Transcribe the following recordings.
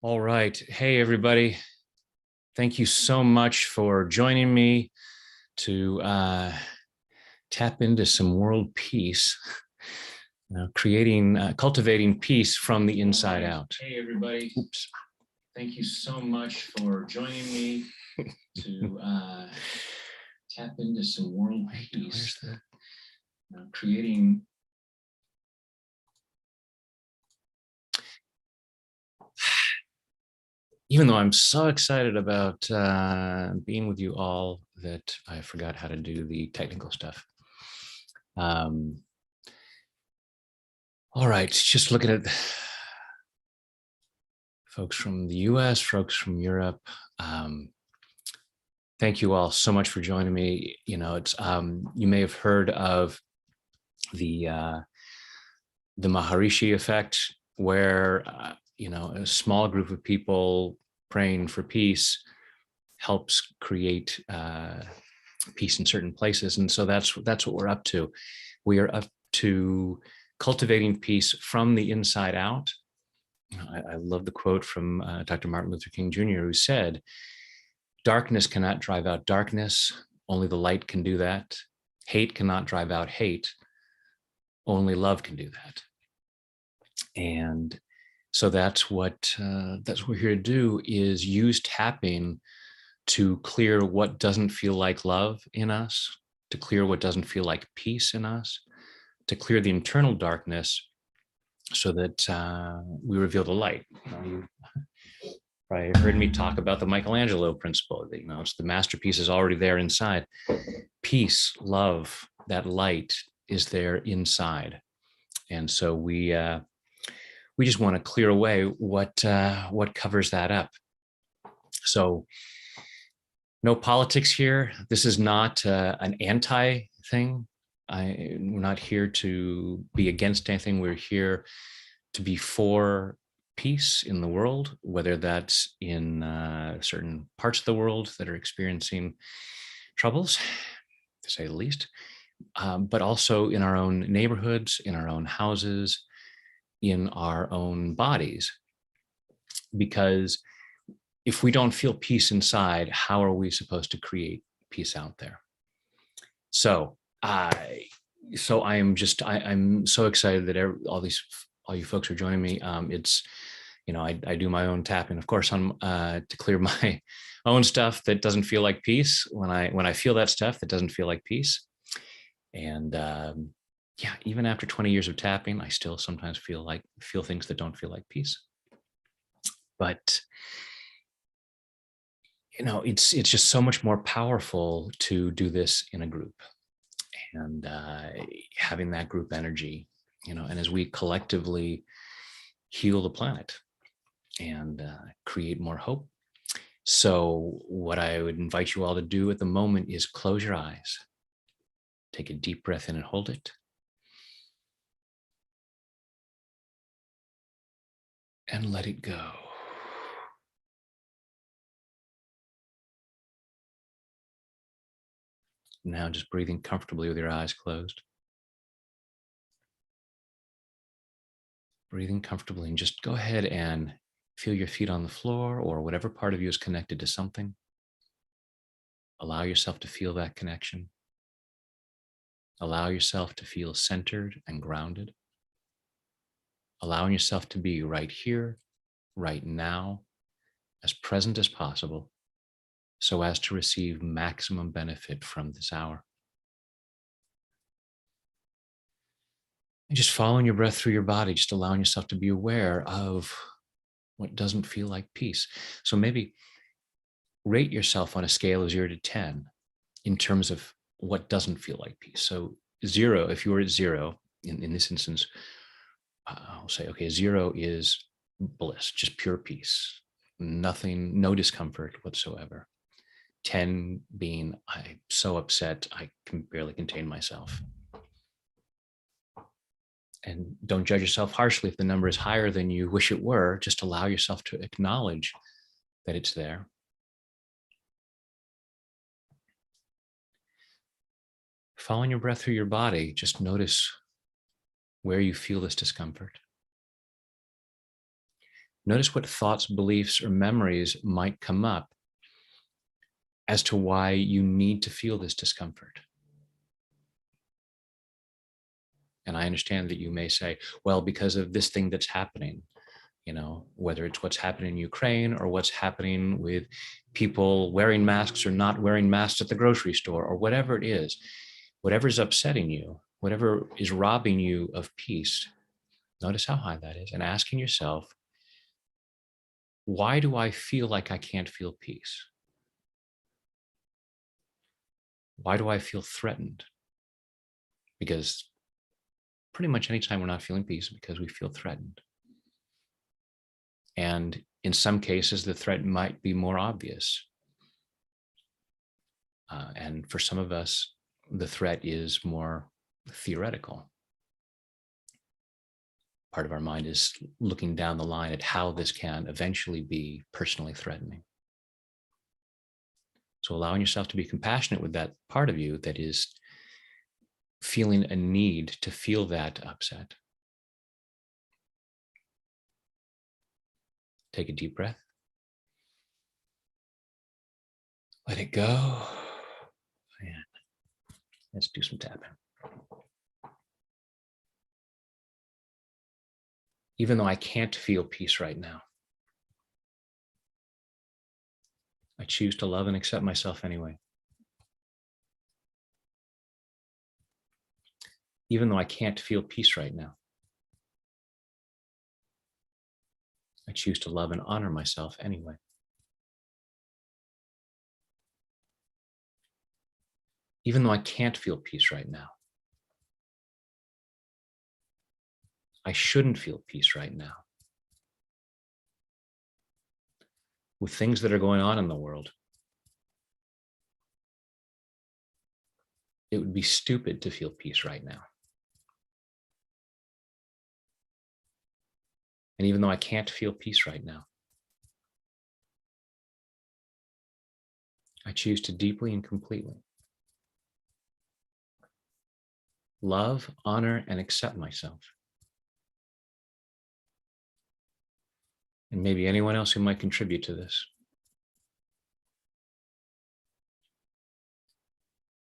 All right. Hey, everybody. Thank you so much for joining me to tap into some world peace, cultivating peace from the inside out. Hey, everybody. Oops. Thank you so much for joining me to tap into some world peace, creating. Even though I'm so excited about being with you all that I forgot how to do the technical stuff. All right, just looking at folks from the US, folks from Europe. Thank you all so much for joining me. You know, it's you may have heard of the Maharishi effect, where a small group of people praying for peace helps create peace in certain places. And so that's what we're up to. We are up to cultivating peace from the inside out. I love the quote from Dr. Martin Luther King Jr., who said, "Darkness cannot drive out darkness. Only the light can do that. Hate cannot drive out hate. Only love can do that." And so that's what we're here to do, is use tapping to clear what doesn't feel like love in us, to clear what doesn't feel like peace in us, to clear the internal darkness so that we reveal the light. You probably heard me talk about the Michelangelo principle. It's the masterpiece is already there inside. Peace, love, that light is there inside. And so we just want to clear away what covers that up. So no politics here. This is not an anti thing. We're not here to be against anything. We're here to be for peace in the world, whether that's in certain parts of the world that are experiencing troubles, to say the least, but also in our own neighborhoods, in our own houses, in our own bodies. Because if we don't feel peace inside, how are we supposed to create peace out there? So I'm so excited that all you folks are joining me. It's, I do my own tapping, of course, to clear my own stuff that doesn't feel like peace. When I feel that stuff that doesn't feel like peace, and even after 20 years of tapping, I still sometimes feel things that don't feel like peace. But it's just so much more powerful to do this in a group, and having that group energy, and as we collectively heal the planet and create more hope. So what I would invite you all to do at the moment is close your eyes, take a deep breath in and hold it. And let it go. Now just breathing comfortably with your eyes closed. Breathing comfortably, and just go ahead and feel your feet on the floor or whatever part of you is connected to something. Allow yourself to feel that connection. Allow yourself to feel centered and grounded. Allowing yourself to be right here, right now, as present as possible, so as to receive maximum benefit from this hour. And just following your breath through your body, just allowing yourself to be aware of what doesn't feel like peace. So maybe rate yourself on a scale of 0 to 10 in terms of what doesn't feel like peace. So 0, if you were at 0, in this instance, I'll say, okay, 0 is bliss, just pure peace, nothing, no discomfort whatsoever. 10 being, I'm so upset, I can barely contain myself. And don't judge yourself harshly if the number is higher than you wish it were. Just allow yourself to acknowledge that it's there. Following your breath through your body, just notice where you feel this discomfort. Notice what thoughts, beliefs, or memories might come up as to why you need to feel this discomfort. And I understand that you may say, well, because of this thing that's happening, whether it's what's happening in Ukraine or what's happening with people wearing masks or not wearing masks at the grocery store, or whatever it is, whatever's upsetting you, whatever is robbing you of peace, notice how high that is, and asking yourself, why do I feel like I can't feel peace? Why do I feel threatened? Because pretty much anytime we're not feeling peace, because we feel threatened. And in some cases, the threat might be more obvious. And for some of us, the threat is more theoretical. Part of our mind is looking down the line at how this can eventually be personally threatening. So allowing yourself to be compassionate with that part of you that is feeling a need to feel that upset. Take a deep breath. Let it go. And let's do some tapping. Even though I can't feel peace right now, I choose to love and accept myself anyway. Even though I can't feel peace right now, I choose to love and honor myself anyway. Even though I can't feel peace right now, I shouldn't feel peace right now. With things that are going on in the world, it would be stupid to feel peace right now. And even though I can't feel peace right now, I choose to deeply and completely love, honor, and accept myself. And maybe anyone else who might contribute to this.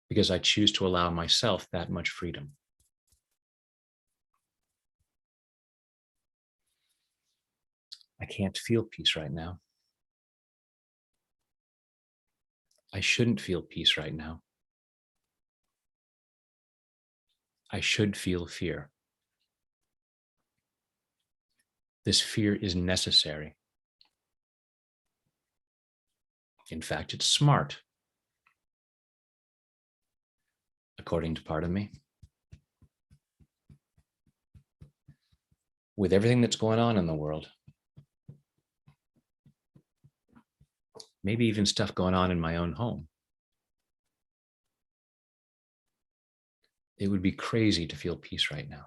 Because I choose to allow myself that much freedom. I can't feel peace right now. I shouldn't feel peace right now. I should feel fear. This fear is necessary. In fact, it's smart, according to part of me. With everything that's going on in the world, maybe even stuff going on in my own home, it would be crazy to feel peace right now.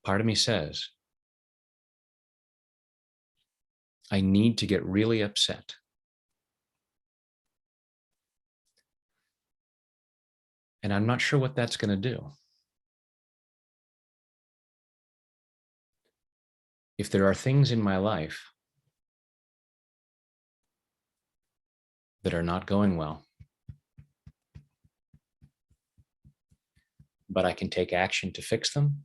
Part of me says, I need to get really upset. And I'm not sure what that's going to do. If there are things in my life that are not going well, but I can take action to fix them,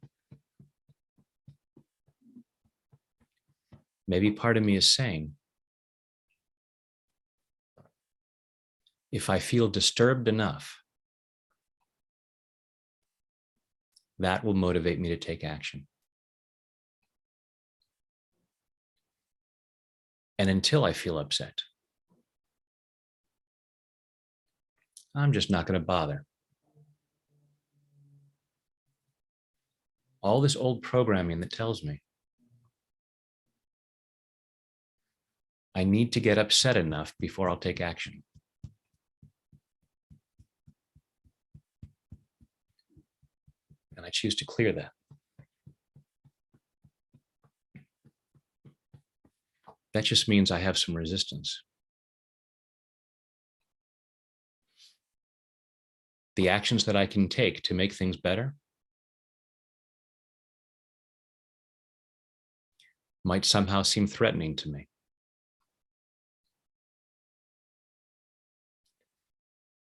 maybe part of me is saying, if I feel disturbed enough, that will motivate me to take action. And until I feel upset, I'm just not going to bother. All this old programming that tells me I need to get upset enough before I'll take action. And I choose to clear that. That just means I have some resistance. The actions that I can take to make things better might somehow seem threatening to me.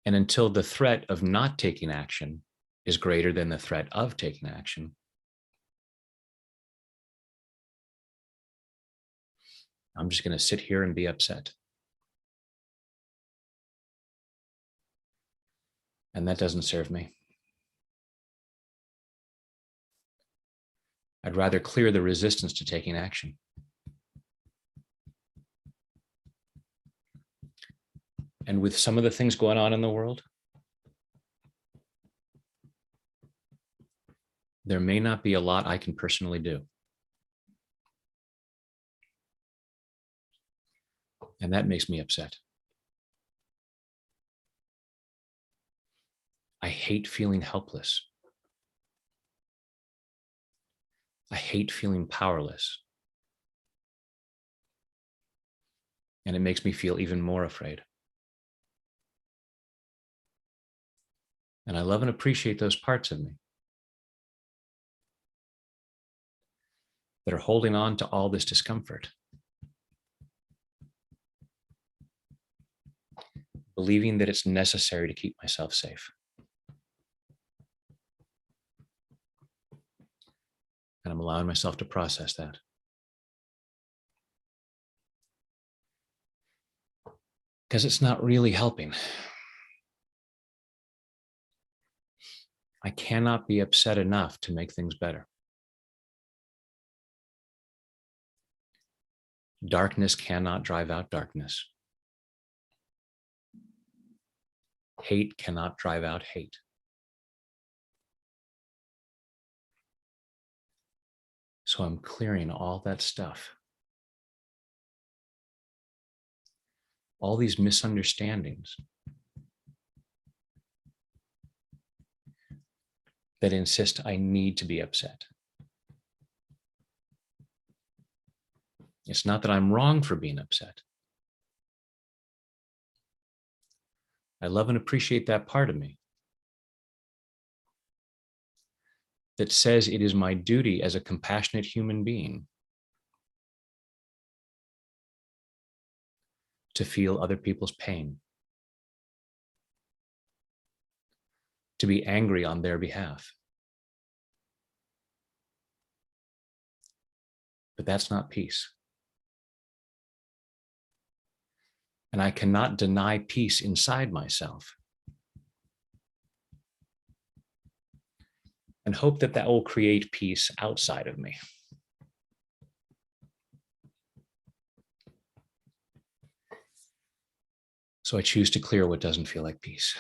And until the threat of not taking action is greater than the threat of taking action, I'm just going to sit here and be upset. And that doesn't serve me. I'd rather clear the resistance to taking action. And with some of the things going on in the world, there may not be a lot I can personally do. And that makes me upset. I hate feeling helpless. I hate feeling powerless. And it makes me feel even more afraid. And I love and appreciate those parts of me that are holding on to all this discomfort, believing that it's necessary to keep myself safe. And I'm allowing myself to process that. Because it's not really helping. I cannot be upset enough to make things better. Darkness cannot drive out darkness. Hate cannot drive out hate. So I'm clearing all that stuff. All these misunderstandings that insist I need to be upset. It's not that I'm wrong for being upset. I love and appreciate that part of me that says it is my duty as a compassionate human being to feel other people's pain, to be angry on their behalf. But that's not peace. And I cannot deny peace inside myself and hope that that will create peace outside of me. So I choose to clear what doesn't feel like peace.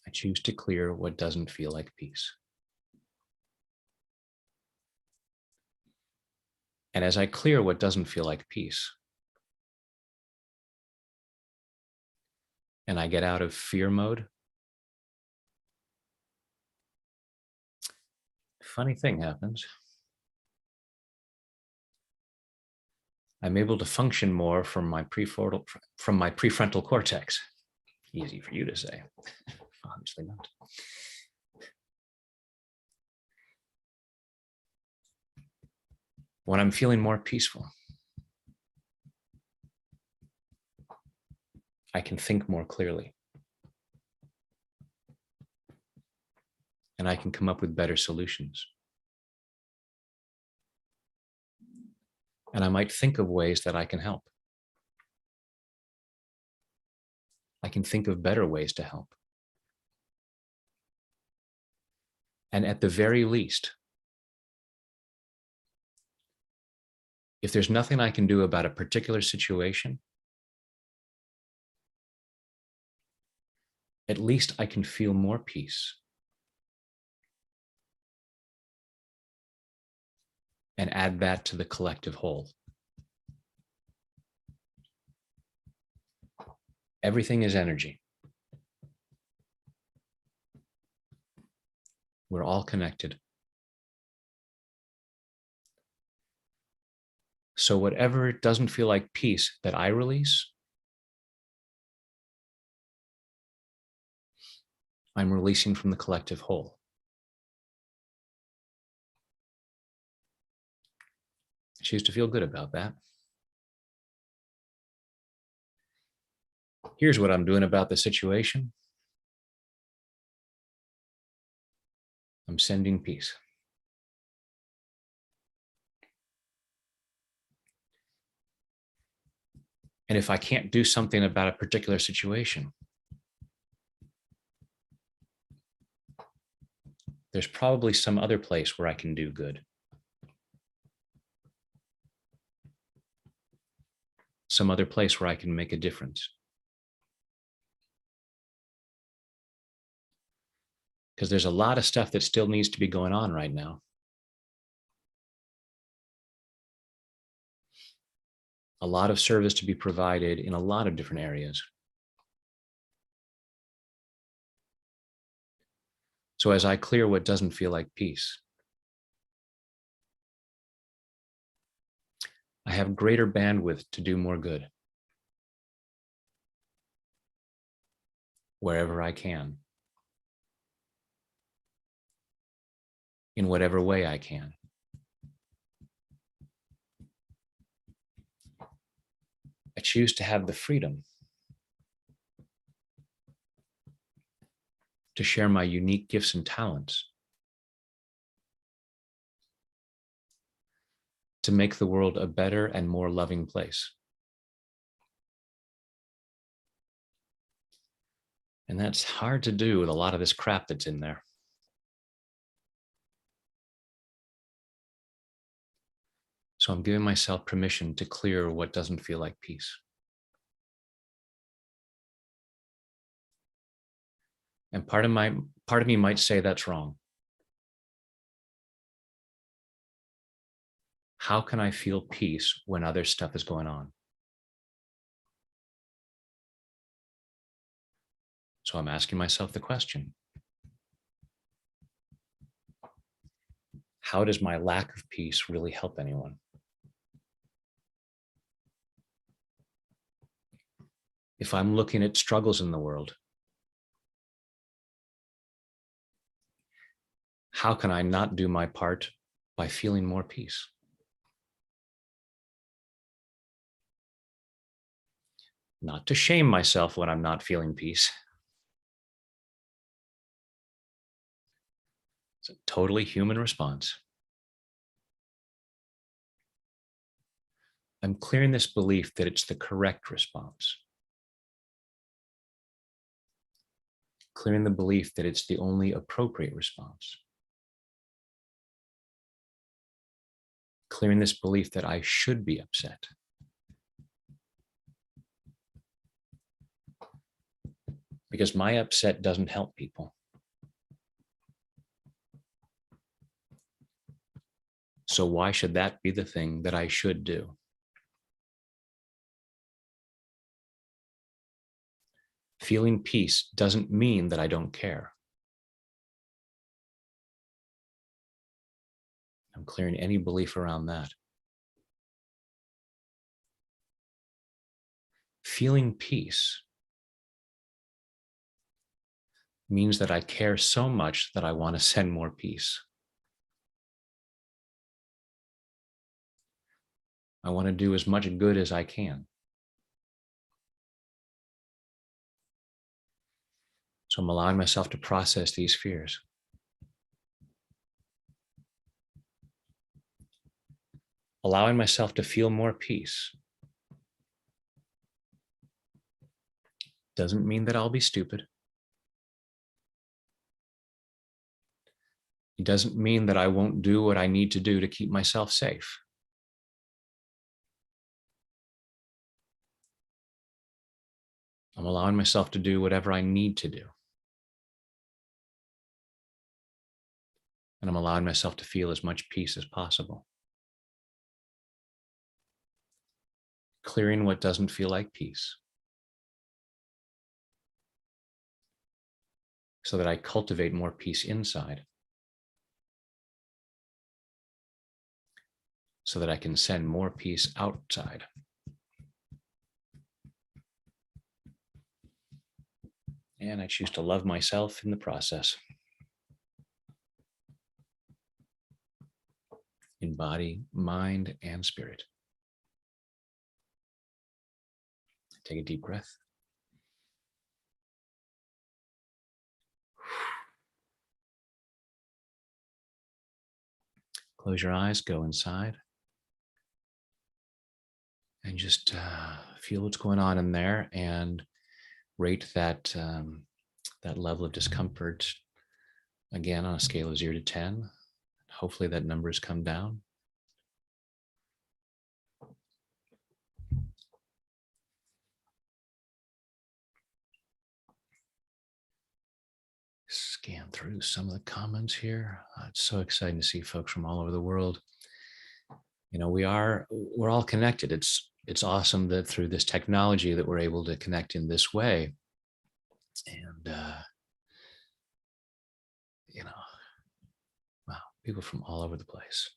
I choose to clear what doesn't feel like peace. And as I clear what doesn't feel like peace, and I get out of fear mode, funny thing happens. I'm able to function more from my prefrontal cortex. Easy for you to say. Obviously not. When I'm feeling more peaceful, I can think more clearly. And I can come up with better solutions. And I might think of ways that I can help. I can think of better ways to help. And at the very least, if there's nothing I can do about a particular situation, at least I can feel more peace and add that to the collective whole. Everything is energy. We're all connected. So whatever doesn't feel like peace that I release, I'm releasing from the collective whole. Choose to feel good about that. Here's what I'm doing about the situation. I'm sending peace. And if I can't do something about a particular situation, there's probably some other place where I can do good. Some other place where I can make a difference. Because there's a lot of stuff that still needs to be going on right now. A lot of service to be provided in a lot of different areas. So as I clear what doesn't feel like peace, I have greater bandwidth to do more good wherever I can, in whatever way I can. I choose to have the freedom to share my unique gifts and talents to make the world a better and more loving place. And that's hard to do with a lot of this crap that's in there. So I'm giving myself permission to clear what doesn't feel like peace. And part of me might say that's wrong. How can I feel peace when other stuff is going on? So I'm asking myself the question, how does my lack of peace really help anyone? If I'm looking at struggles in the world, how can I not do my part by feeling more peace? Not to shame myself when I'm not feeling peace. It's a totally human response. I'm clearing this belief that it's the correct response. Clearing the belief that it's the only appropriate response. Clearing this belief that I should be upset. Because my upset doesn't help people. So why should that be the thing that I should do? Feeling peace doesn't mean that I don't care. I'm clearing any belief around that. Feeling peace means that I care so much that I want to send more peace. I want to do as much good as I can. So I'm allowing myself to process these fears. Allowing myself to feel more peace doesn't mean that I'll be stupid. It doesn't mean that I won't do what I need to do to keep myself safe. I'm allowing myself to do whatever I need to do. And I'm allowing myself to feel as much peace as possible. Clearing what doesn't feel like peace, so that I cultivate more peace inside, so that I can send more peace outside. And I choose to love myself in the process. Enjoy. in body, mind, and spirit. Take a deep breath. Close your eyes, go inside, and just feel what's going on in there, and rate that that level of discomfort again on a scale of 0 to 10. Hopefully that number has come down. Scan through some of the comments here. It's so exciting to see folks from all over the world. You know, we're all connected. It's awesome that through this technology that we're able to connect in this way. And you know, wow, people from all over the place.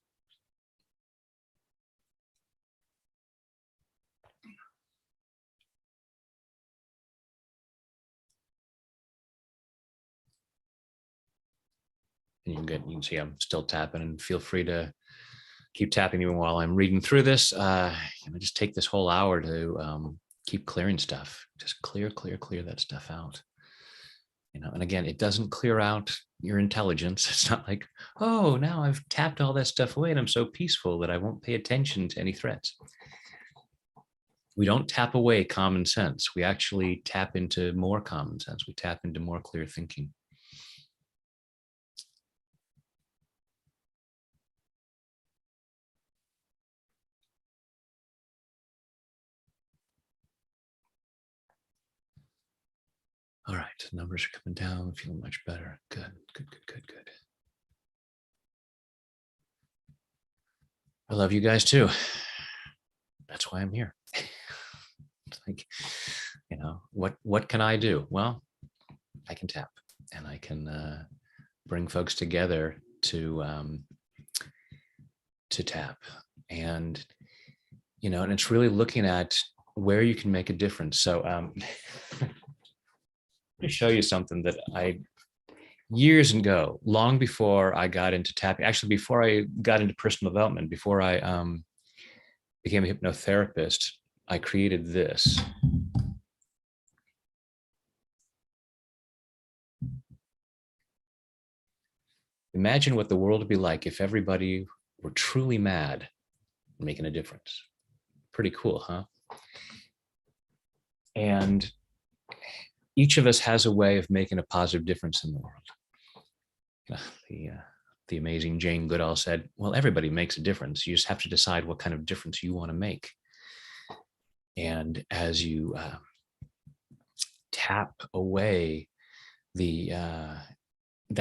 And you can see I'm still tapping, and feel free to keep tapping even while I'm reading through this. Just take this whole hour to keep clearing stuff. Just clear that stuff out. You know, and again, it doesn't clear out your intelligence. It's not like, oh, now I've tapped all that stuff away and I'm so peaceful that I won't pay attention to any threats. We don't tap away common sense. We actually tap into more common sense. We tap into more clear thinking. All right, numbers are coming down, feeling much better. Good. I love you guys too. That's why I'm here. It's like, you know, what can I do? Well, I can tap, and I can bring folks together to tap. And, you know, and it's really looking at where you can make a difference. So let me show you something that I, years ago, long before I got into tapping, actually before I got into personal development, before I became a hypnotherapist, I created this. Imagine what the world would be like if everybody were truly mad, making a difference. Pretty cool, huh? And each of us has a way of making a positive difference in the world. The amazing Jane Goodall said, well, everybody makes a difference. You just have to decide what kind of difference you want to make. And as you tap away that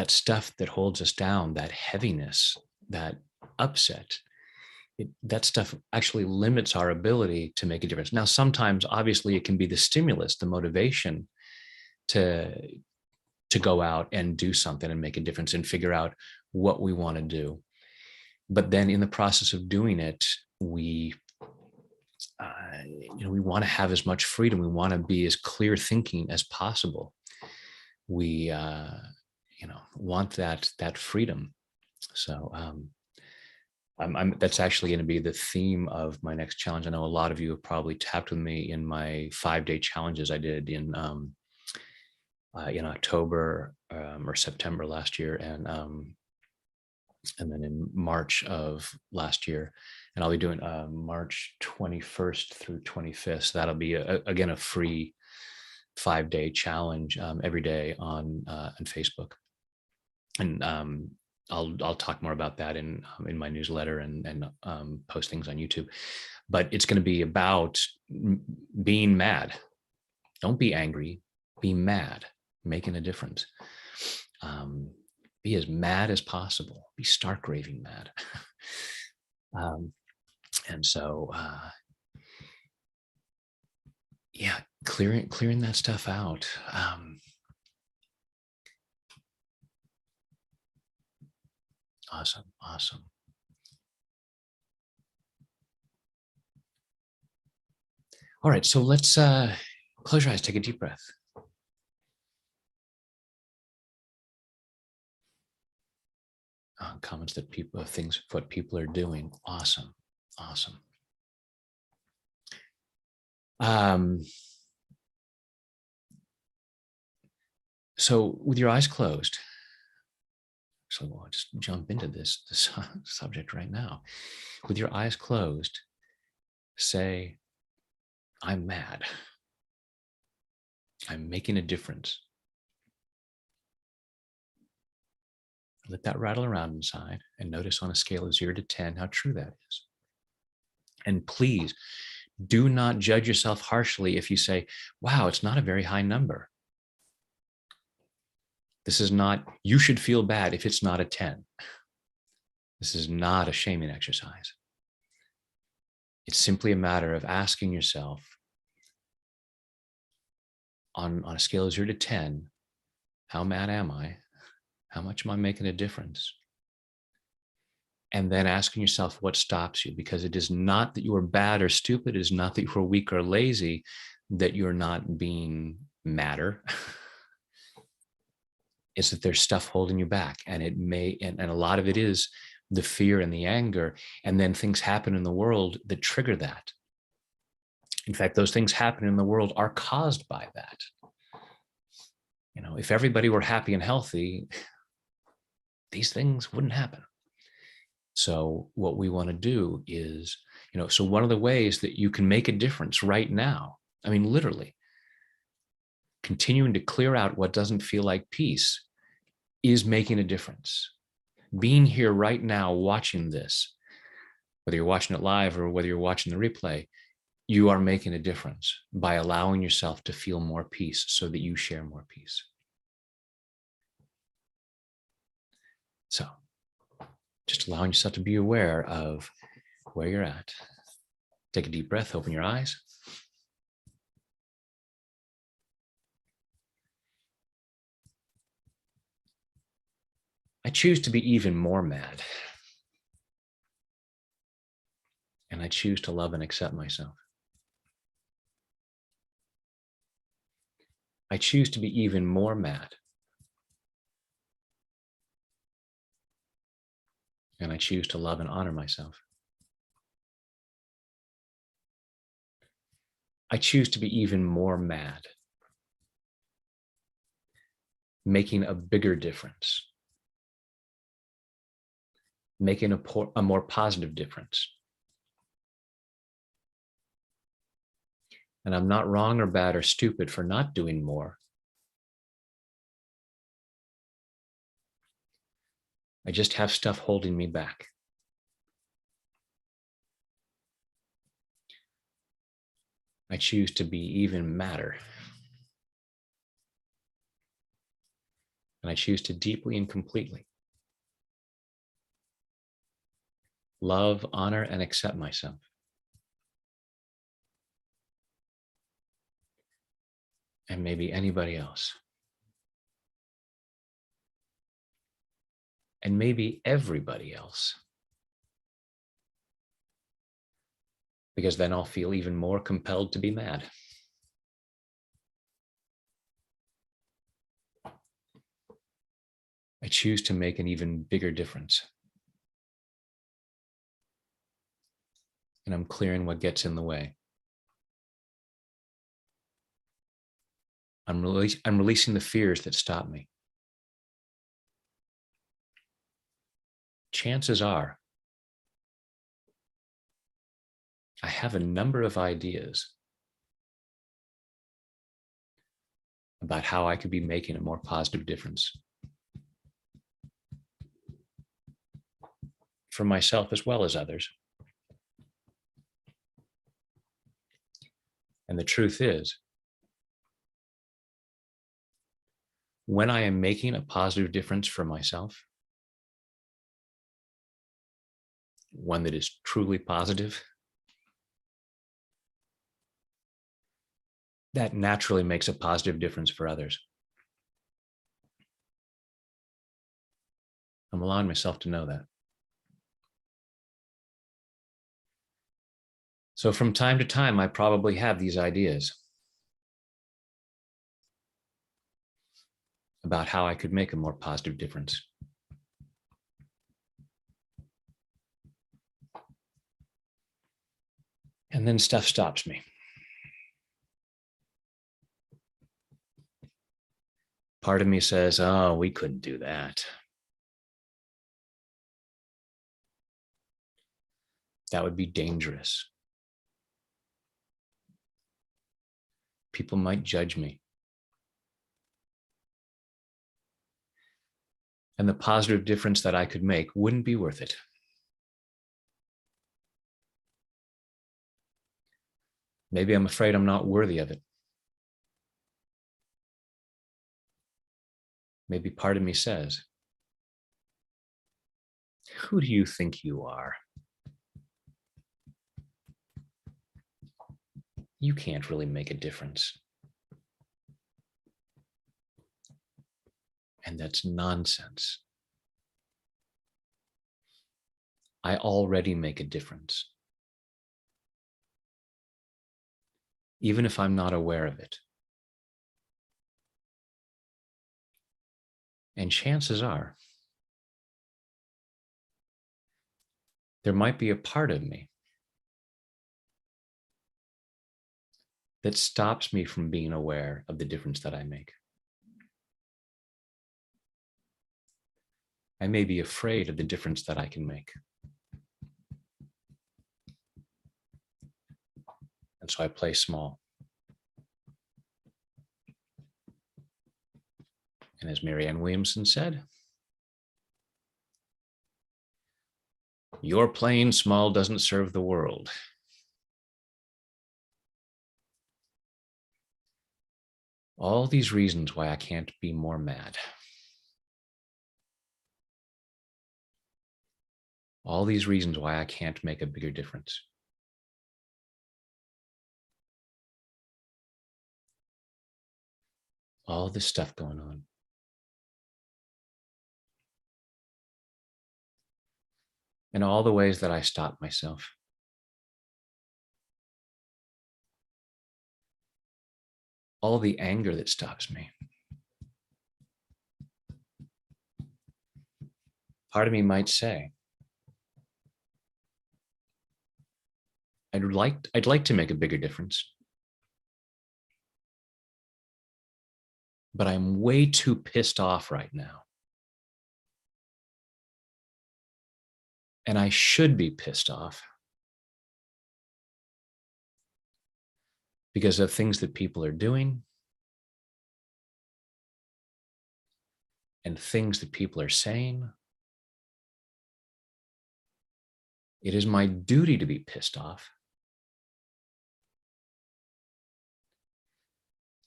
stuff that holds us down, that heaviness, that upset, that stuff actually limits our ability to make a difference. Now, sometimes, obviously, it can be the stimulus, the motivation to go out and do something and make a difference and figure out what we want to do. But then in the process of doing it, we want to have as much freedom. We want to be as clear thinking as possible. We want that freedom. So that's actually going to be the theme of my next challenge. I know a lot of you have probably tapped with me in my 5-day challenges I did in October or September last year, and then in March of last year, and I'll be doing March 21st through 25th. So that'll be again a free 5-day challenge every day on Facebook, and I'll talk more about that in my newsletter and postings on YouTube. But it's going to be about being mad. Don't be angry. Be mad. Making a difference. Be as mad as possible. Be stark raving mad. And so, clearing that stuff out. Awesome. All right, so let's close your eyes, take a deep breath. comments that people, things, what people are doing. Awesome. Awesome. So with your eyes closed, so I'll just jump into this subject right now. With your eyes closed, say, I'm mad. I'm making a difference. Let that rattle around inside and notice on a scale of 0 to 10 how true that is. And please do not judge yourself harshly if you say, wow, it's not a very high number. This is not, you should feel bad if it's not a 10. This is not a shaming exercise. It's simply a matter of asking yourself on a scale of 0 to 10, how mad am I? How much am I making a difference? And then asking yourself what stops you, because it is not that you are bad or stupid. It is not that you are weak or lazy, that you're not being madder. It's that there's stuff holding you back. And it may, and a lot of it is the fear and the anger. And then things happen in the world that trigger that. In fact, those things happen in the world are caused by that. You know, if everybody were happy and healthy, these things wouldn't happen. So what we want to do is, you know, so one of the ways that you can make a difference right now, I mean, literally, continuing to clear out what doesn't feel like peace is making a difference. Being here right now, watching this, whether you're watching it live or whether you're watching the replay, you are making a difference by allowing yourself to feel more peace so that you share more peace. So just allowing yourself to be aware of where you're at. Take a deep breath, open your eyes. I choose to be even more mad. And I choose to love and accept myself. I choose to be even more mad. And I choose to love and honor myself. I choose to be even more mad, making a bigger difference, making a more positive difference. And I'm not wrong or bad or stupid for not doing more. I just have stuff holding me back. I choose to be even madder. And I choose to deeply and completely love, honor, and accept myself. And maybe anybody else. And maybe everybody else. Because then I'll feel even more compelled to be mad. I choose to make an even bigger difference. And I'm clearing what gets in the way. I'm releasing the fears that stop me. Chances are, I have a number of ideas about how I could be making a more positive difference for myself as well as others. And the truth is, when I am making a positive difference for myself, one that is truly positive, that naturally makes a positive difference for others. I'm allowing myself to know that. So from time to time, I probably have these ideas about how I could make a more positive difference. And then stuff stops me. Part of me says, oh, we couldn't do that. That would be dangerous. People might judge me. And the positive difference that I could make wouldn't be worth it. Maybe I'm afraid I'm not worthy of it. Maybe part of me says, who do you think you are? You can't really make a difference. And that's nonsense. I already make a difference, even if I'm not aware of it. And chances are, there might be a part of me that stops me from being aware of the difference that I make. I may be afraid of the difference that I can make. And so I play small. And as Marianne Williamson said, your playing small doesn't serve the world. All these reasons why I can't be more mad. All these reasons why I can't make a bigger difference. All this stuff going on. And all the ways that I stop myself. All the anger that stops me. Part of me might say, I'd like to make a bigger difference. But I'm way too pissed off right now. And I should be pissed off because of things that people are doing and things that people are saying. It is my duty to be pissed off,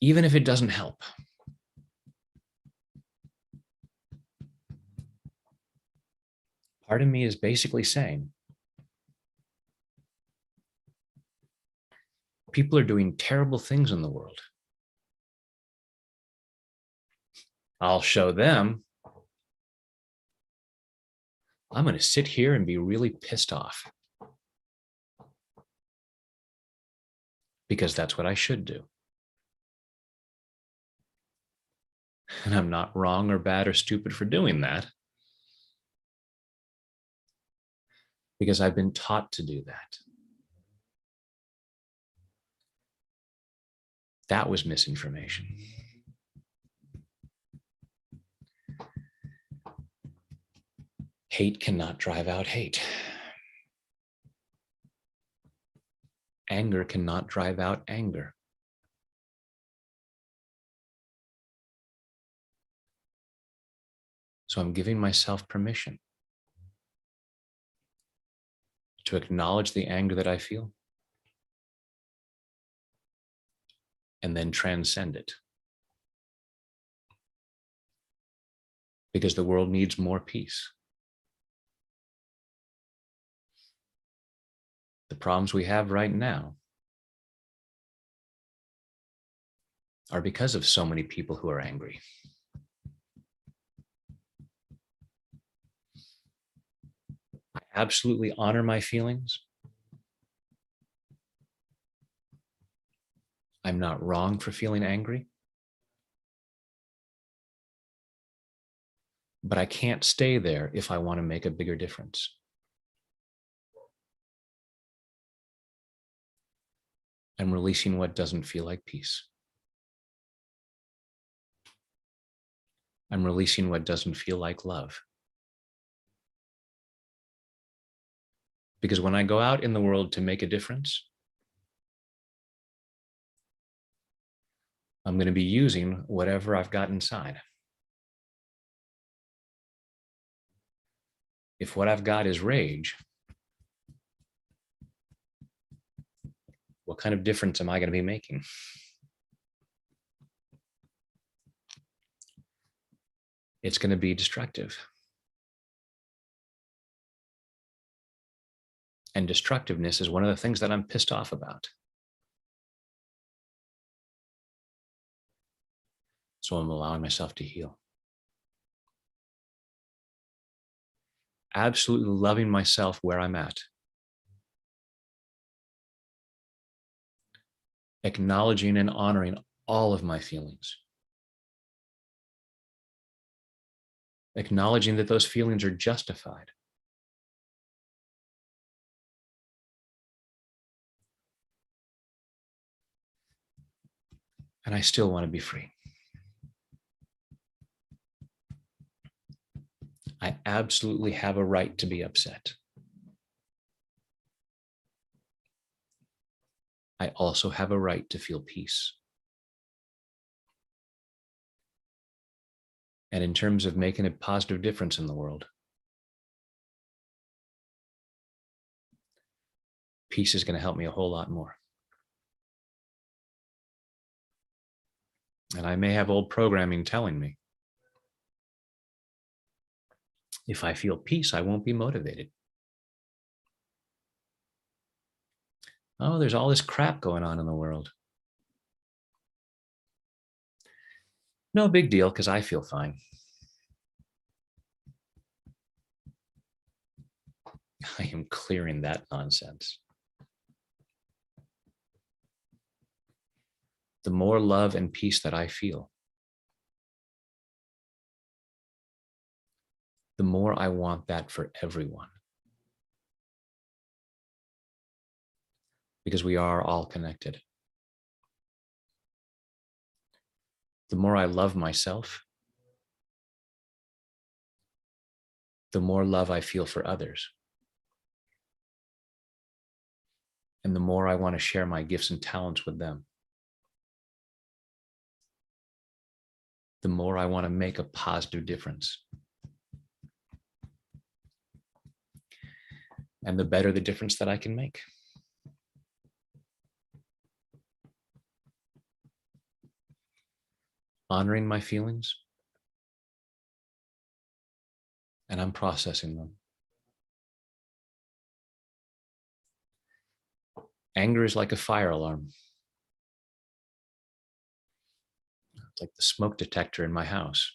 even if it doesn't help. Part of me is basically saying, people are doing terrible things in the world. I'll show them. I'm going to sit here and be really pissed off. Because that's what I should do. And I'm not wrong or bad or stupid for doing that. Because I've been taught to do that. That was misinformation. Hate cannot drive out hate. Anger cannot drive out anger. So I'm giving myself permission to acknowledge the anger that I feel and then transcend it. Because the world needs more peace. The problems we have right now are because of so many people who are angry. I absolutely honor my feelings. I'm not wrong for feeling angry. But I can't stay there if I want to make a bigger difference. I'm releasing what doesn't feel like peace. I'm releasing what doesn't feel like love. Because when I go out in the world to make a difference, I'm going to be using whatever I've got inside. If what I've got is rage, what kind of difference am I going to be making? It's going to be destructive. And destructiveness is one of the things that I'm pissed off about. So I'm allowing myself to heal. Absolutely loving myself where I'm at. Acknowledging and honoring all of my feelings. Acknowledging that those feelings are justified. And I still want to be free. I absolutely have a right to be upset. I also have a right to feel peace. And in terms of making a positive difference in the world, peace is going to help me a whole lot more. And I may have old programming telling me, if I feel peace, I won't be motivated. Oh, there's all this crap going on in the world. No big deal, because I feel fine. I am clearing that nonsense. The more love and peace that I feel, the more I want that for everyone. Because we are all connected. The more I love myself, the more love I feel for others. And the more I want to share my gifts and talents with them. The more I want to make a positive difference. And the better the difference that I can make. Honoring my feelings, and I'm processing them. Anger is like a fire alarm. It's like the smoke detector in my house.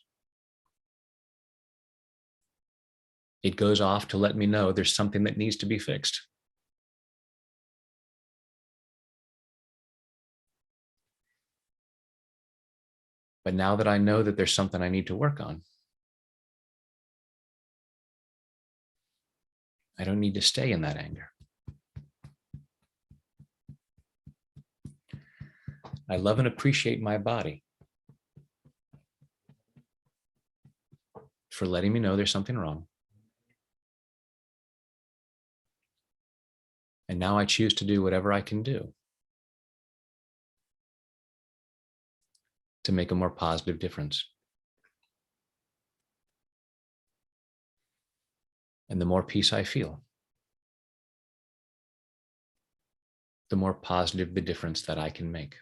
It goes off to let me know there's something that needs to be fixed. But now that I know that there's something I need to work on, I don't need to stay in that anger. I love and appreciate my body for letting me know there's something wrong. And now I choose to do whatever I can do to make a more positive difference. And the more peace I feel, the more positive the difference that I can make.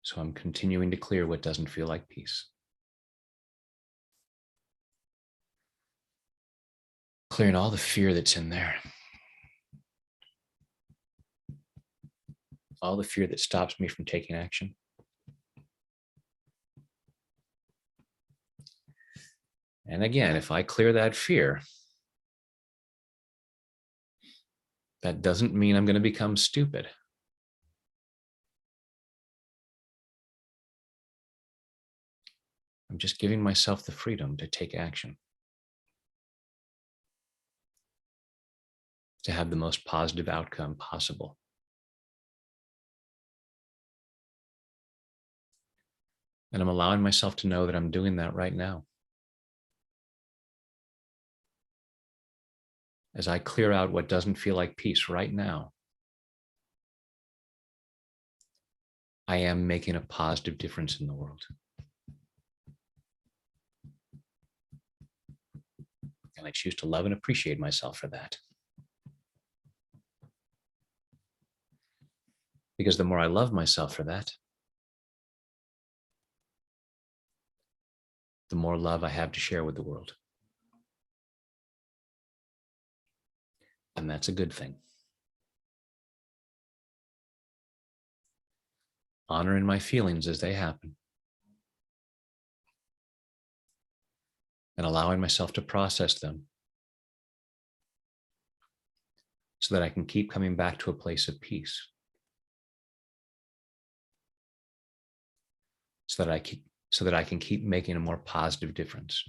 So I'm continuing to clear what doesn't feel like peace. Clearing all the fear that's in there. All the fear that stops me from taking action. And again, if I clear that fear, that doesn't mean I'm going to become stupid. I'm just giving myself the freedom to take action. to have the most positive outcome possible. And I'm allowing myself to know that I'm doing that right now. As I clear out what doesn't feel like peace right now, I am making a positive difference in the world. And I choose to love and appreciate myself for that. Because the more I love myself for that, the more love I have to share with the world. And that's a good thing. Honoring my feelings as they happen. And allowing myself to process them so that I can keep coming back to a place of peace. So that I can keep making a more positive difference.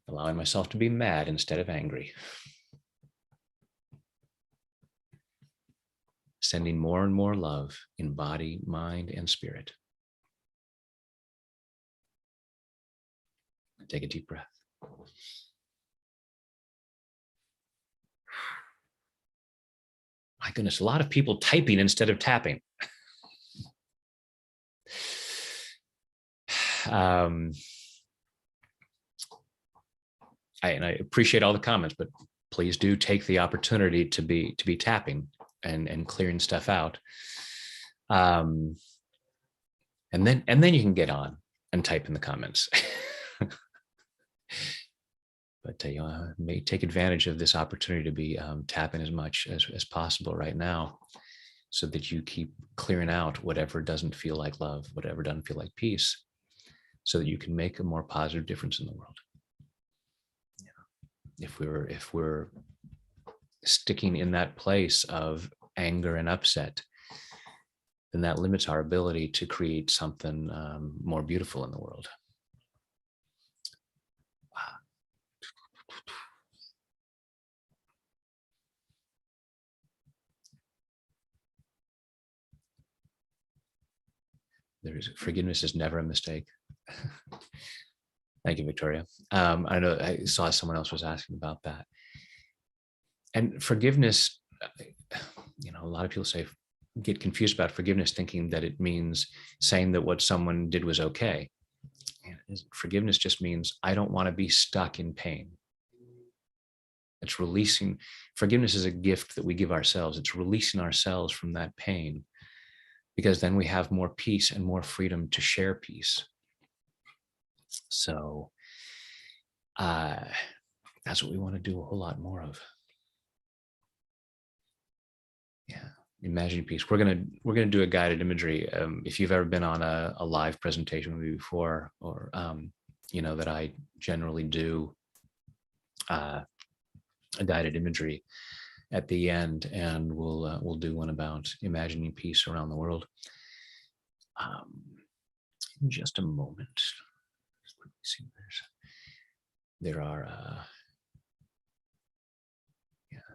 Allowing myself to be mad instead of angry. Sending more and more love in body, mind, and spirit. Take a deep breath. My goodness, a lot of people typing instead of tapping. I appreciate all the comments, but please do take the opportunity to be tapping and clearing stuff out. And then you can get on and type in the comments. But may take advantage of this opportunity to be tapping as much as possible right now, so that you keep clearing out whatever doesn't feel like love, whatever doesn't feel like peace, so that you can make a more positive difference in the world. If we're sticking in that place of anger and upset, then that limits our ability to create something more beautiful in the world. Forgiveness is never a mistake. Thank you, Victoria. I know I saw someone else was asking about that. And forgiveness, a lot of people get confused about forgiveness, thinking that it means saying that what someone did was okay. And forgiveness just means I don't want to be stuck in pain. It's releasing. Forgiveness is a gift that we give ourselves. It's releasing ourselves from that pain, because then we have more peace and more freedom to share peace. So that's what we want to do a whole lot more of. Yeah, imagining peace. We're gonna do a guided imagery. If you've ever been on a live presentation with me before, or that I generally do a guided imagery at the end, and we'll do one about imagining peace around the world. In just a moment. See, there are.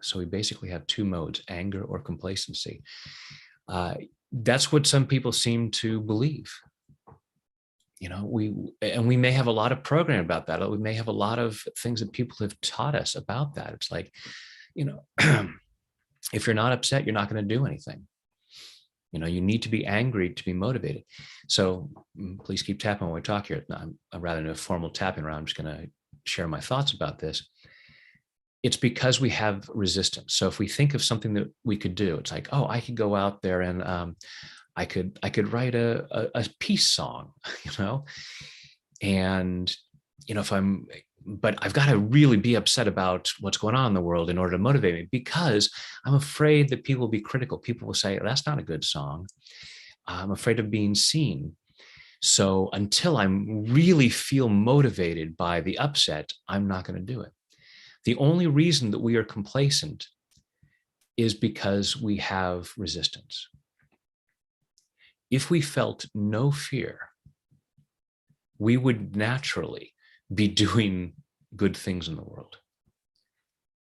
So we basically have two modes: anger or complacency. That's what some people seem to believe. We may have a lot of programming about that. We may have a lot of things that people have taught us about that. It's like, if you're not upset, you're not going to do anything. You need to be angry to be motivated. So please keep tapping when we talk here. Rather than a formal tapping round, I'm just going to share my thoughts about this. It's because we have resistance. So if we think of something that we could do, it's like, oh, I could go out there and I could write a peace song, and but I've got to really be upset about what's going on in the world in order to motivate me, because I'm afraid that people will be critical. People will say, that's not a good song. I'm afraid of being seen. So until I really feel motivated by the upset, I'm not going to do it. The only reason that we are complacent is because we have resistance. If we felt no fear, we would naturally be doing good things in the world.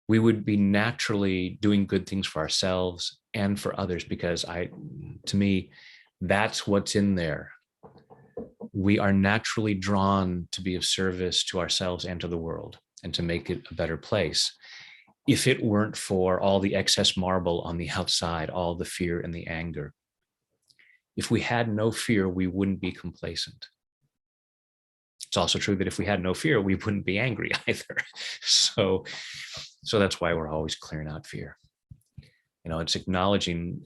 We would be naturally doing good things for ourselves and for others, because to me, that's what's in there. We are naturally drawn to be of service to ourselves and to the world, and to make it a better place. If it weren't for all the excess marble on the outside, all the fear and the anger. If we had no fear, we wouldn't be complacent. It's also true that if we had no fear, we wouldn't be angry either. So that's why we're always clearing out fear. It's acknowledging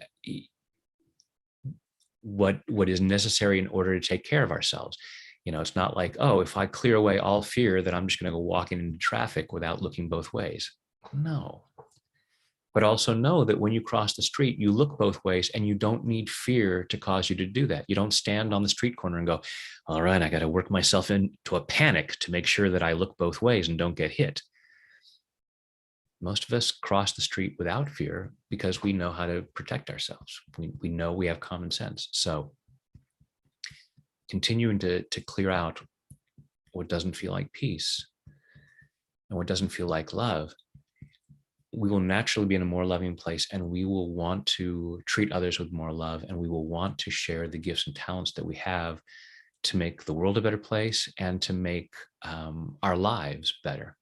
what is necessary in order to take care of ourselves. It's not like, oh, if I clear away all fear, then I'm just going to go walking into traffic without looking both ways. No. But also know that when you cross the street, you look both ways, and you don't need fear to cause you to do that. You don't stand on the street corner and go, all right, I got to work myself into a panic to make sure that I look both ways and don't get hit. Most of us cross the street without fear because we know how to protect ourselves. We know we have common sense. So continuing to clear out what doesn't feel like peace and what doesn't feel like love, we will naturally be in a more loving place, and we will want to treat others with more love, and we will want to share the gifts and talents that we have to make the world a better place and to make our lives better.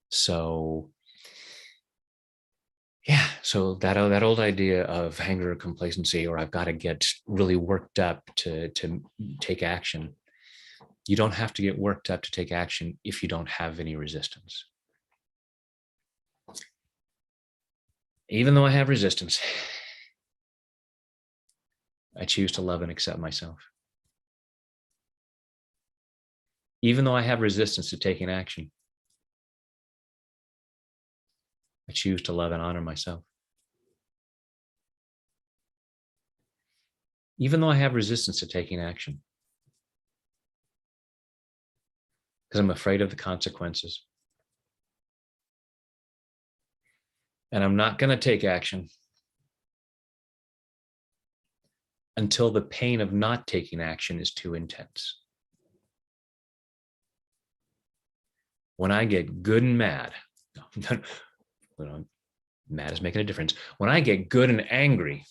So yeah, so that old idea of anger or complacency, or I've got to get really worked up to take action. You don't have to get worked up to take action if you don't have any resistance. Even though I have resistance, I choose to love and accept myself. Even though I have resistance to taking action, I choose to love and honor myself. Even though I have resistance to taking action, because I'm afraid of the consequences. And I'm not going to take action until the pain of not taking action is too intense. When I get good and mad, mad is making a difference. When I get good and angry,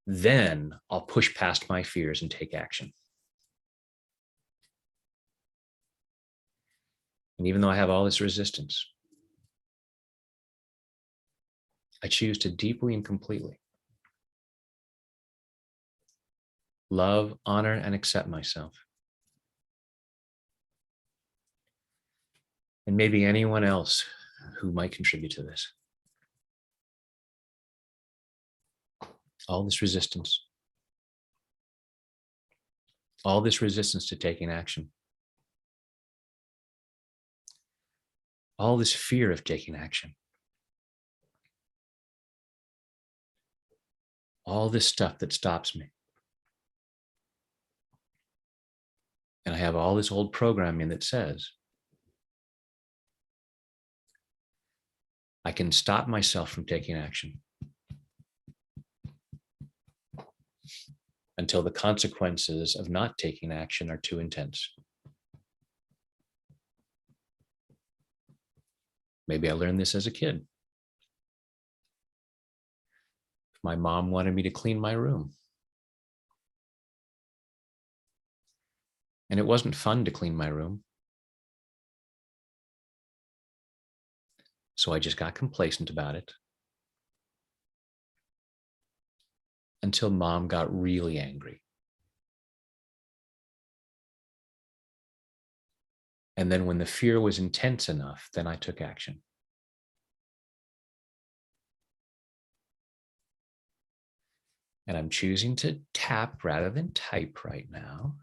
then I'll push past my fears and take action. And even though I have all this resistance, I choose to deeply and completely love, honor, and accept myself. And maybe anyone else who might contribute to this. All this resistance to taking action. All this fear of taking action. All this stuff that stops me. And I have all this old programming that says, I can stop myself from taking action until the consequences of not taking action are too intense. Maybe I learned this as a kid. My mom wanted me to clean my room. And it wasn't fun to clean my room. So I just got complacent about it until mom got really angry. And then when the fear was intense enough, then I took action. And I'm choosing to tap rather than type right now.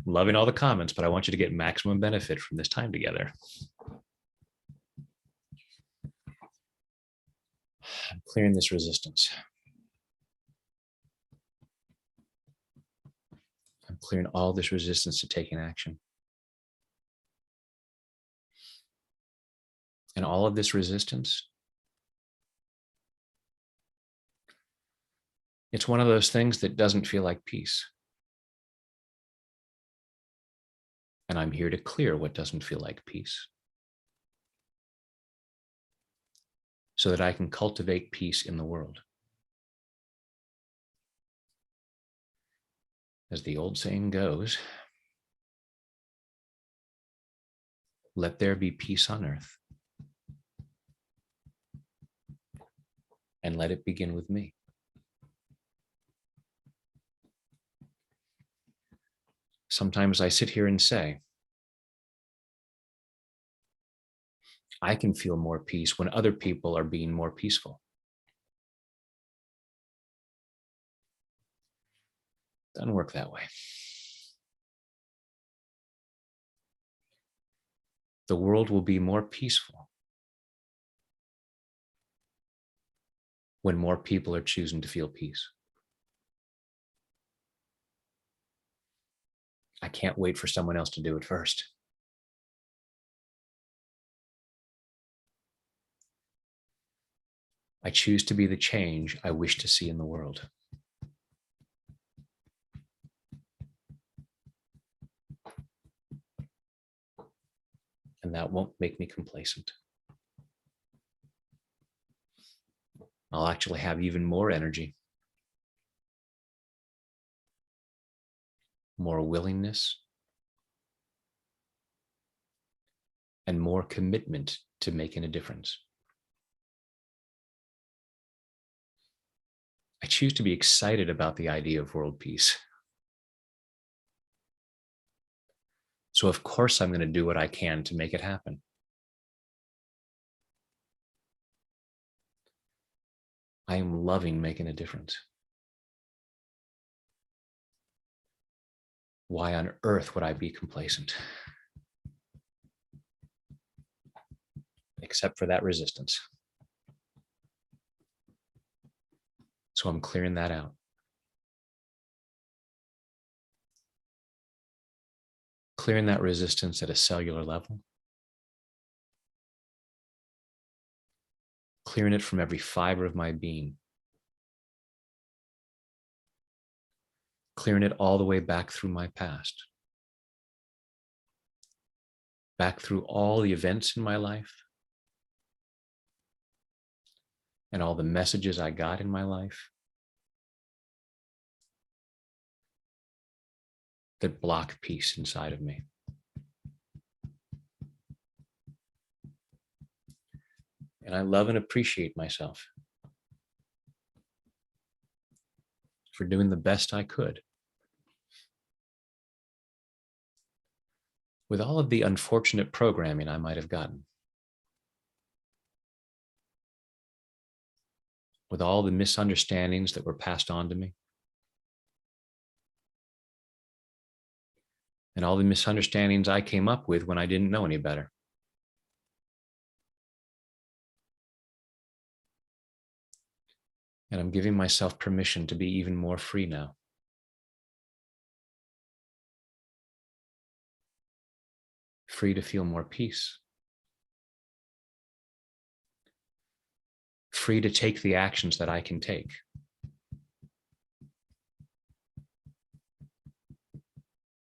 I'm loving all the comments, but I want you to get maximum benefit from this time together. I'm clearing this resistance. I'm clearing all this resistance to taking action. And all of this resistance, it's one of those things that doesn't feel like peace. And I'm here to clear what doesn't feel like peace, so that I can cultivate peace in the world. As the old saying goes, let there be peace on earth, and let it begin with me. Sometimes I sit here and say, I can feel more peace when other people are being more peaceful. Doesn't work that way. The world will be more peaceful when more people are choosing to feel peace. I can't wait for someone else to do it first. I choose to be the change I wish to see in the world. And that won't make me complacent. I'll actually have even more energy, more willingness, and more commitment to making a difference. I choose to be excited about the idea of world peace. So of course I'm going to do what I can to make it happen. I am loving making a difference. Why on earth would I be complacent? Except for that resistance. So I'm clearing that out. Clearing that resistance at a cellular level. Clearing it from every fiber of my being. Clearing it all the way back through my past. Back through all the events in my life. And all the messages I got in my life that block peace inside of me. And I love and appreciate myself for doing the best I could with all of the unfortunate programming I might have gotten, with all the misunderstandings that were passed on to me, and all the misunderstandings I came up with when I didn't know any better. And I'm giving myself permission to be even more free now. Free to feel more peace. Free to take the actions that I can take.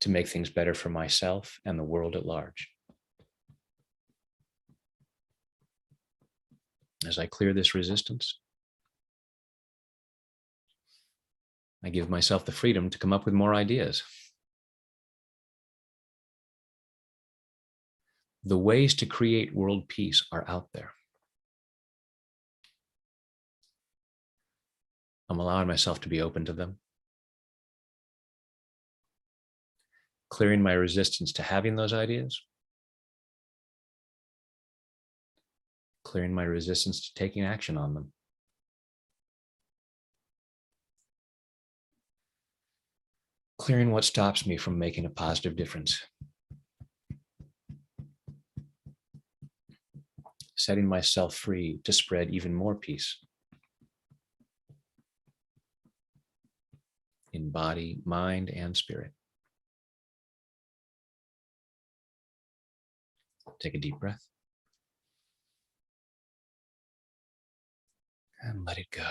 To make things better for myself and the world at large. As I clear this resistance, I give myself the freedom to come up with more ideas. The ways to create world peace are out there. I'm allowing myself to be open to them. Clearing my resistance to having those ideas. Clearing my resistance to taking action on them. Clearing what stops me from making a positive difference. Setting myself free to spread even more peace. In body, mind, and spirit. Take a deep breath. And let it go.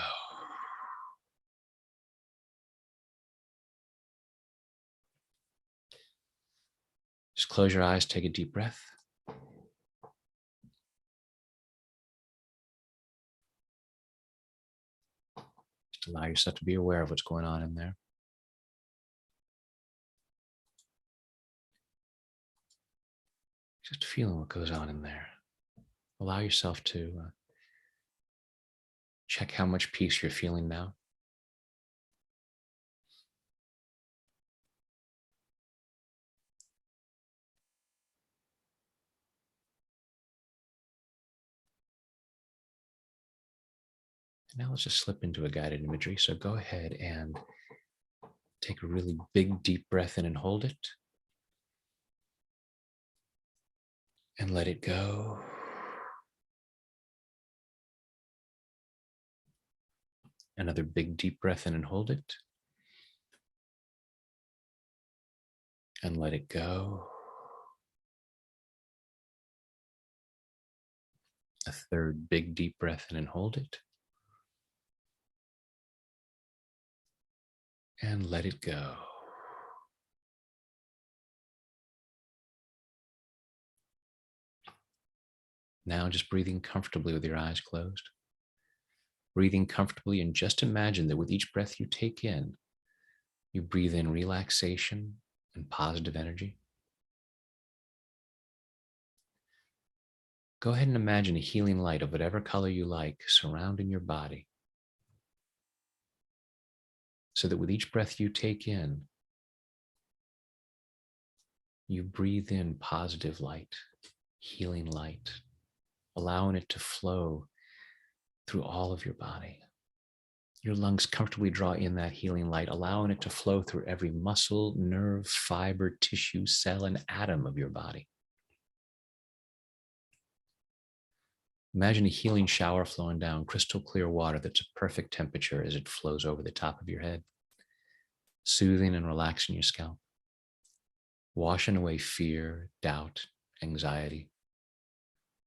Just Just close your eyes, take a deep breath. Just allow yourself to be aware of what's going on in there. Just feeling what goes on in there. Allow yourself to check how much peace you're feeling now. And now let's just slip into a guided imagery. So go ahead and take a really big, deep breath in and hold it. And let it go. Another big, deep breath in and hold it. And let it go. A third big, deep breath in and hold it. And let it go. Now just breathing comfortably with your eyes closed. Breathing comfortably, and just imagine that with each breath you take in, you breathe in relaxation and positive energy. Go ahead and imagine a healing light of whatever color you like surrounding your body, so that with each breath you take in, you breathe in positive light, healing light, allowing it to flow through all of your body. Your lungs comfortably draw in that healing light, allowing it to flow through every muscle, nerve, fiber, tissue, cell, and atom of your body. Imagine a healing shower flowing down, crystal clear water that's a perfect temperature as it flows over the top of your head, soothing and relaxing your scalp, washing away fear, doubt, anxiety,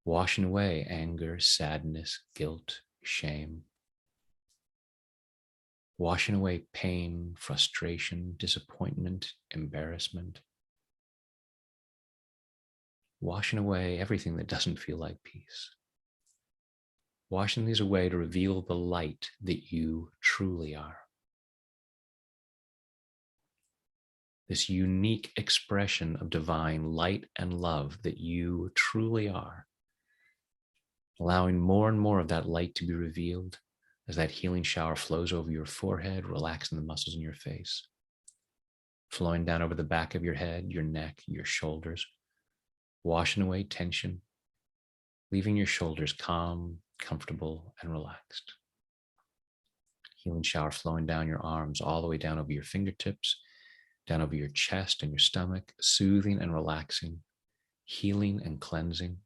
washing away anger, sadness, guilt, shame, washing away pain, frustration, disappointment, embarrassment, washing away everything that doesn't feel like peace. Washing these away to reveal the light that you truly are. This unique expression of divine light and love that you truly are. Allowing more and more of that light to be revealed as that healing shower flows over your forehead, relaxing the muscles in your face, flowing down over the back of your head, your neck, your shoulders, washing away tension, leaving your shoulders calm, comfortable, and relaxed. Healing shower flowing down your arms, all the way down over your fingertips, down over your chest and your stomach, soothing and relaxing, healing and cleansing.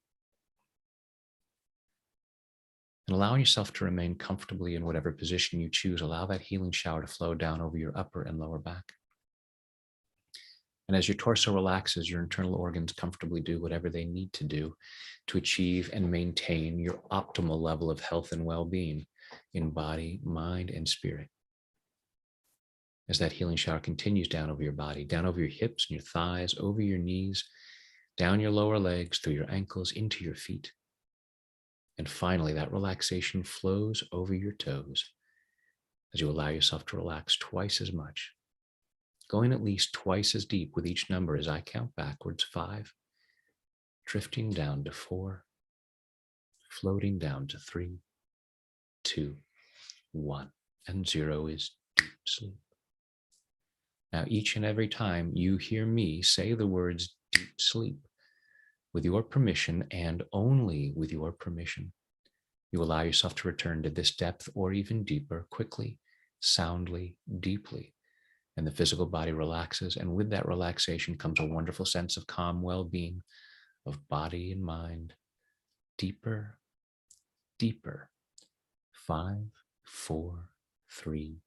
And allowing yourself to remain comfortably in whatever position you choose. Allow that healing shower to flow down over your upper and lower back. And as your torso relaxes, your internal organs comfortably do whatever they need to do to achieve and maintain your optimal level of health and well-being in body, mind, and spirit. As that healing shower continues down over your body, down over your hips and your thighs, over your knees, down your lower legs, through your ankles, into your feet. And finally, that relaxation flows over your toes as you allow yourself to relax twice as much, going at least twice as deep with each number as I count backwards: 5, drifting down to 4, floating down to 3, 2, 1, and 0 is deep sleep. Now, each and every time you hear me say the words deep sleep, with your permission and only with your permission, you allow yourself to return to this depth or even deeper, quickly, soundly, deeply. And the physical body relaxes. And with that relaxation comes a wonderful sense of calm well-being of body and mind. Deeper, deeper. 5, 4, 3,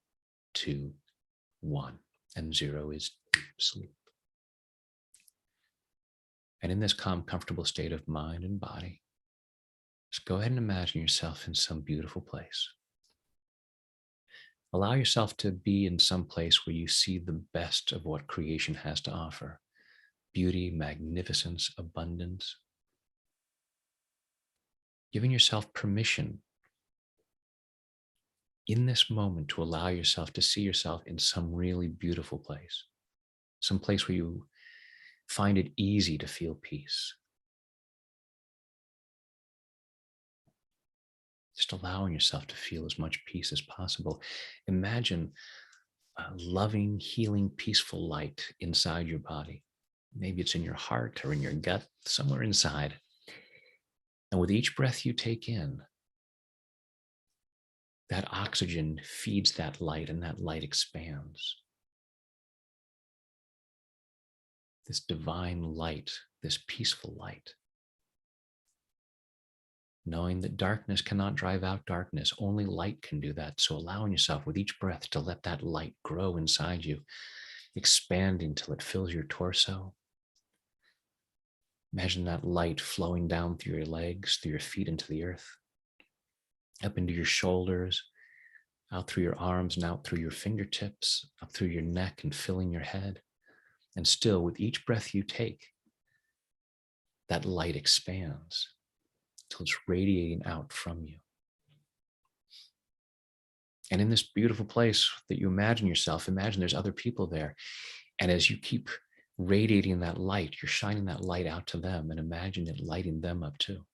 2, 1. And 0 is deep sleep. And in this calm, comfortable state of mind and body, just go ahead and imagine yourself in some beautiful place. Allow yourself to be in some place where you see the best of what creation has to offer. beauty, magnificence, abundance. Giving yourself permission in this moment to allow yourself to see yourself in some really beautiful place, some place where you find it easy to feel peace. Just allowing yourself to feel as much peace as possible. Imagine a loving, healing, peaceful light inside your body. Maybe it's in your heart or in your gut, somewhere inside. And with each breath you take in, that oxygen feeds that light and that light expands. This divine light, this peaceful light. Knowing that darkness cannot drive out darkness, only light can do that. So allowing yourself with each breath to let that light grow inside you, expanding till it fills your torso. Imagine that light flowing down through your legs, through your feet into the earth, up into your shoulders, out through your arms and out through your fingertips, up through your neck and filling your head. And still, with each breath you take, that light expands till it's radiating out from you. And in this beautiful place that you imagine yourself, imagine there's other people there. And as you keep radiating that light, you're shining that light out to them, and imagine it lighting them up too.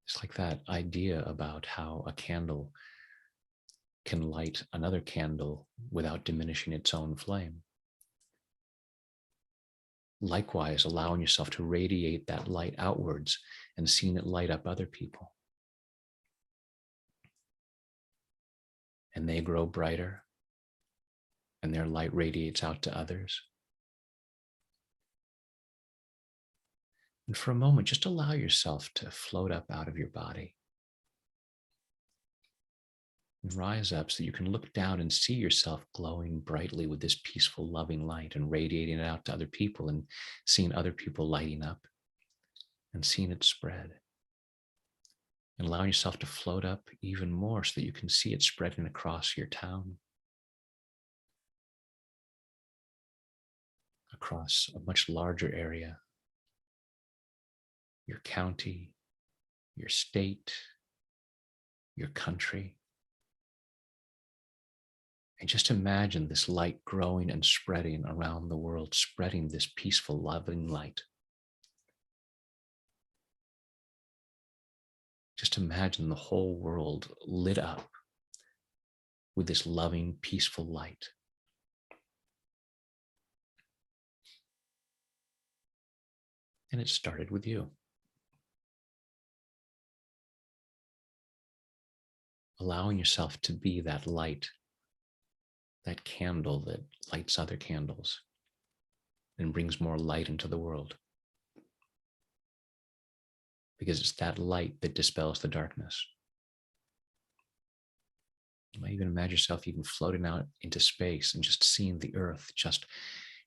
It's like that idea about how a candle can light another candle without diminishing its own flame. Likewise, allowing yourself to radiate that light outwards and seeing it light up other people. And they grow brighter, and their light radiates out to others. And for a moment, just allow yourself to float up out of your body. And rise up so you can look down and see yourself glowing brightly with this peaceful, loving light and radiating it out to other people and seeing other people lighting up and seeing it spread. And allowing yourself to float up even more so that you can see it spreading across your town, across a much larger area, your county, your state, your country. And just imagine this light growing and spreading around the world, spreading this peaceful, loving light. Just imagine the whole world lit up with this loving, peaceful light. And it started with you. Allowing yourself to be that light, that candle that lights other candles and brings more light into the world. Because it's that light that dispels the darkness. You might even imagine yourself even floating out into space and just seeing the earth just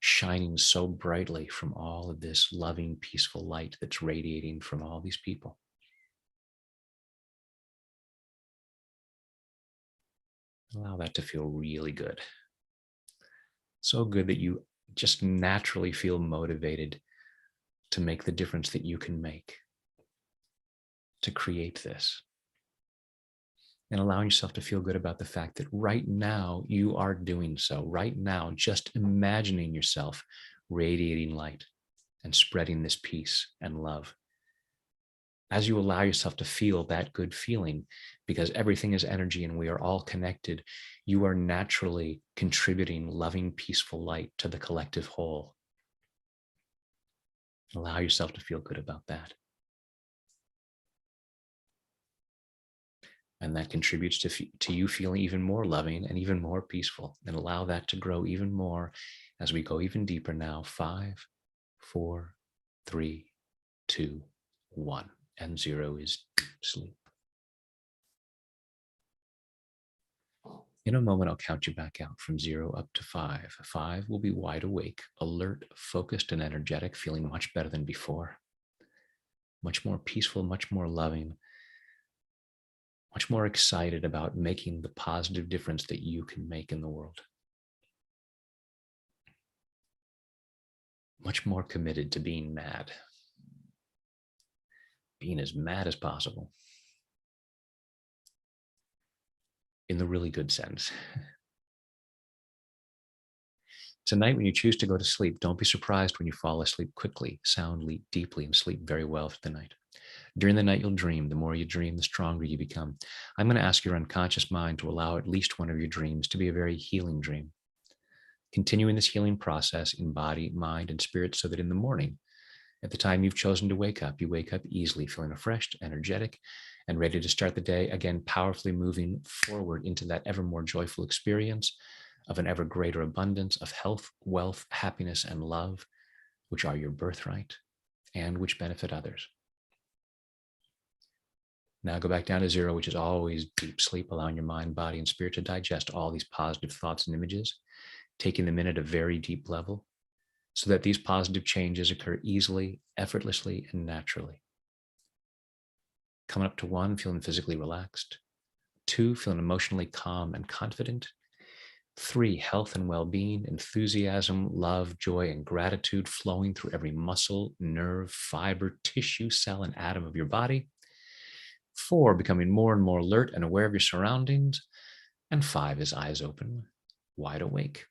shining so brightly from all of this loving, peaceful light that's radiating from all these people. Allow that to feel really good. So good that you just naturally feel motivated to make the difference that you can make, to create this. And allowing yourself to feel good about the fact that right now you are doing so. Right now, just imagining yourself radiating light and spreading this peace and love. As you allow yourself to feel that good feeling, because everything is energy and we are all connected, you are naturally contributing loving, peaceful light to the collective whole. Allow yourself to feel good about that. And that contributes to you feeling even more loving and even more peaceful. And allow that to grow even more as we go even deeper now. 5, 4, 3, 2, 1. And 0 is deep sleep. In a moment, I'll count you back out from 0 up to 5. 5 will be wide awake, alert, focused, and energetic, feeling much better than before. Much more peaceful, much more loving, much more excited about making the positive difference that you can make in the world. much more committed to being mad, being as mad as possible, in the really good sense. Tonight, when you choose to go to sleep, don't be surprised when you fall asleep quickly, soundly, deeply, and sleep very well through the night. During the night, you'll dream. The more you dream, the stronger you become. I'm going to ask your unconscious mind to allow at least one of your dreams to be a very healing dream. Continuing this healing process in body, mind, and spirit so that in the morning, at the time you've chosen to wake up, you wake up easily, feeling refreshed, energetic, and ready to start the day, again, powerfully moving forward into that ever more joyful experience of an ever greater abundance of health, wealth, happiness, and love, which are your birthright and which benefit others. Now go back down to zero, which is always deep sleep, allowing your mind, body, and spirit to digest all these positive thoughts and images, taking them in at a very deep level so that these positive changes occur easily, effortlessly, and naturally. Coming up to 1, feeling physically relaxed. 2, feeling emotionally calm and confident. 3, health and well-being, enthusiasm, love, joy, and gratitude flowing through every muscle, nerve, fiber, tissue, cell, and atom of your body. 4, becoming more and more alert and aware of your surroundings. And 5 is eyes open, wide awake.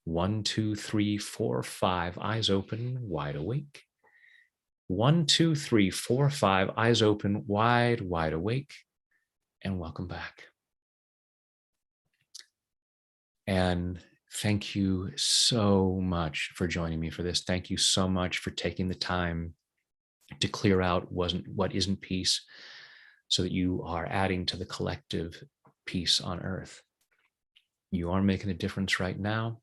1, 2, 3, 4, 5, eyes open, wide awake. 1, 2, 3, 4, 5, eyes open, wide awake. And welcome back. And thank you so much for joining me for this. Thank you so much for taking the time to clear out what isn't peace, so that you are adding to the collective peace on earth. You are making a difference right now.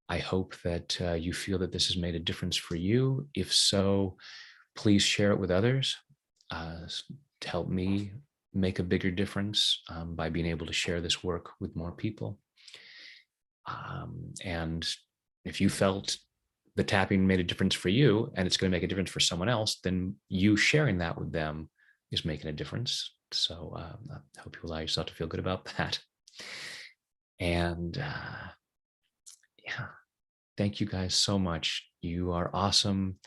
I hope that you feel that this has made a difference for you. If so, please share it with others to help me make a bigger difference by being able to share this work with more people. And if you felt the tapping made a difference for you and it's going to make a difference for someone else, then you sharing that with them is making a difference. So I hope you allow yourself to feel good about that. And yeah, thank you guys so much. You are awesome.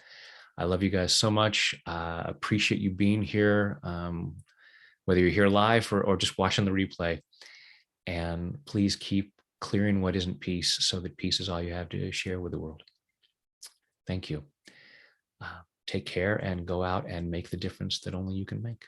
I love you guys so much. Appreciate you being here, whether you're here live or just watching the replay. And please keep clearing what isn't peace, so that peace is all you have to share with the world. Thank you. Take care and go out and make the difference that only you can make.